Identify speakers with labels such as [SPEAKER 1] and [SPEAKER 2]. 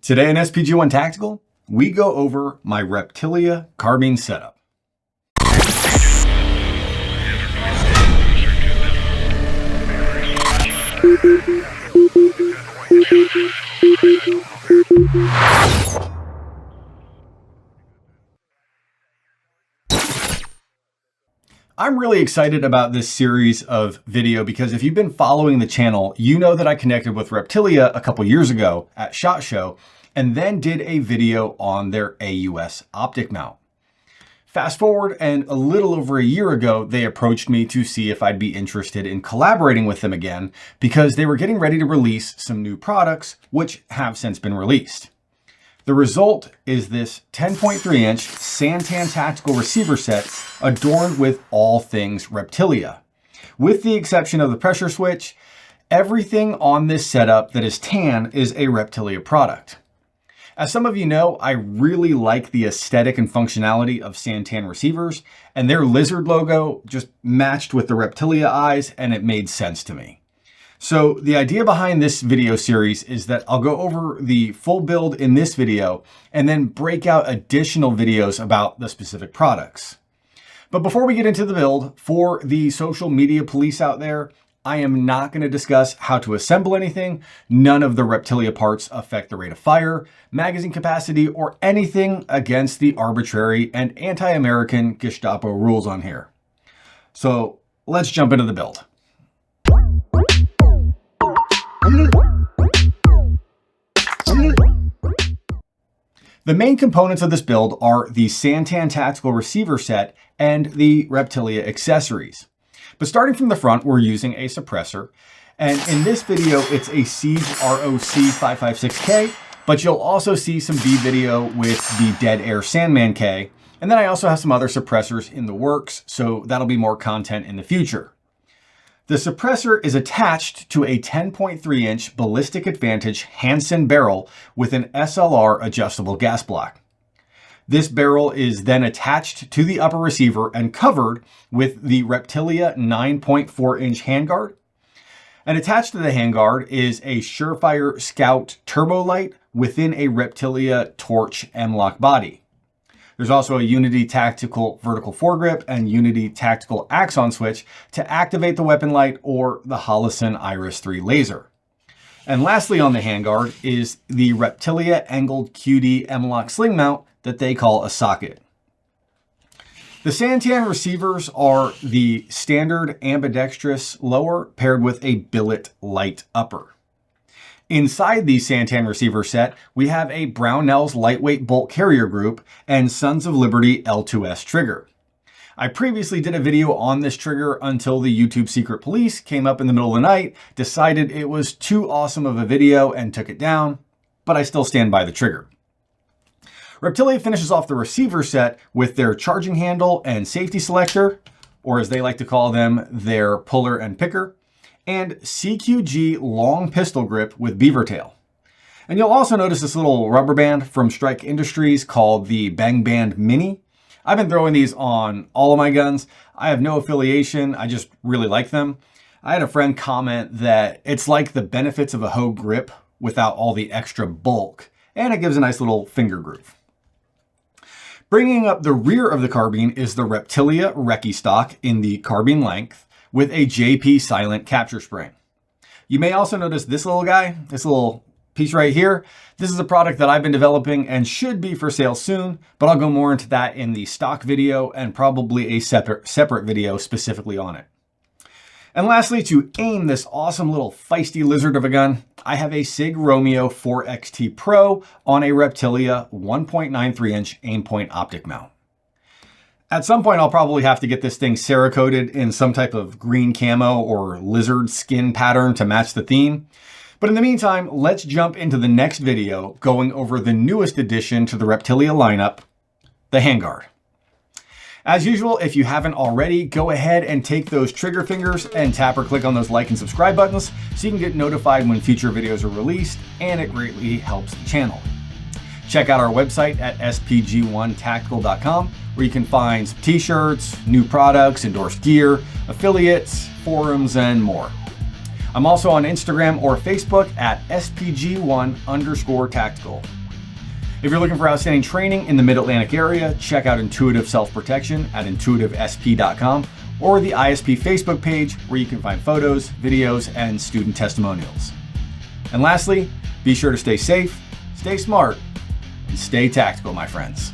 [SPEAKER 1] Today in SPG1 Tactical, we go over my Reptilia carbine setup. I'm really excited about this series of video because if you've been following the channel, you know that I connected with Reptilia a couple years ago at SHOT Show and then did a video on their AUS optic mount. Fast forward, and a little over a year ago, they approached me to see if I'd be interested in collaborating with them again because they were getting ready to release some new products, which have since been released. The result is this 10.3-inch Santan Tactical receiver set adorned with all things Reptilia. With the exception of the pressure switch, everything on this setup that is tan is a Reptilia product. As some of you know, I really like the aesthetic and functionality of Santan receivers, and their lizard logo just matched with the Reptilia eyes, and it made sense to me. So the idea behind this video series is that I'll go over the full build in this video and then break out additional videos about the specific products. But before we get into the build, for the social media police out there, I am not going to discuss how to assemble anything. None of the Reptilia parts affect the rate of fire, magazine capacity, or anything against the arbitrary and anti-American Gestapo rules on here. So let's jump into the build. The main components of this build are the Santan Tactical receiver set and the Reptilia accessories. But starting from the front, we're using a suppressor. And in this video, it's a Siege ROC 556K, but you'll also see some B video with the Dead Air Sandman K. And then I also have some other suppressors in the works, so that'll be more content in the future. The suppressor is attached to a 10.3-inch Ballistic Advantage Hansen barrel with an SLR adjustable gas block. This barrel is then attached to the upper receiver and covered with the Reptilia 9.4-inch handguard. And attached to the handguard is a Surefire Scout turbo light within a Reptilia Torch M-LOK body. There's also a Unity Tactical vertical foregrip and Unity Tactical Axon switch to activate the weapon light or the Holosun Iris 3 laser. And lastly on the handguard is the Reptilia angled QD M-LOK sling mount that they call a socket. The Santan receivers are the standard ambidextrous lower paired with a billet light upper. Inside the Santan receiver set, we have a Brownell's lightweight bolt carrier group and Sons of Liberty L2S trigger. I previously did a video on this trigger until the YouTube Secret Police came up in the middle of the night, decided it was too awesome of a video and took it down, but I still stand by the trigger. Reptilia finishes off the receiver set with their charging handle and safety selector, or as they like to call them, their puller and picker, and CQG long pistol grip with beaver tail. And you'll also notice this little rubber band from Strike Industries called the Bang Band Mini. I've been throwing these on all of my guns. I have no affiliation, I just really like them. I had a friend comment that it's like the benefits of a Hogue grip without all the extra bulk, and it gives a nice little finger groove. Bringing up the rear of the carbine is the Reptilia Recce stock in the carbine length with a JP Silent capture spring. You may also notice this little guy, this little piece right here. This is a product that I've been developing and should be for sale soon, but I'll go more into that in the stock video and probably a separate video specifically on it. And lastly, to aim this awesome little feisty lizard of a gun, I have a SIG Romeo 4XT Pro on a Reptilia 1.93-inch aimpoint optic mount. At some point, I'll probably have to get this thing Cerakoted in some type of green camo or lizard skin pattern to match the theme. But in the meantime, let's jump into the next video going over the newest addition to the Reptilia lineup, the handguard. As usual, if you haven't already, go ahead and take those trigger fingers and tap or click on those like and subscribe buttons so you can get notified when future videos are released, and it greatly helps the channel. Check out our website at SPG1Tactical.com, where you can find some t-shirts, new products, endorsed gear, affiliates, forums, and more. I'm also on Instagram or Facebook at SPG1_Tactical. If you're looking for outstanding training in the Mid-Atlantic area, check out Intuitive Self-Protection at intuitivesp.com or the ISP Facebook page where you can find photos, videos, and student testimonials. And lastly, be sure to stay safe, stay smart, and stay tactical, my friends.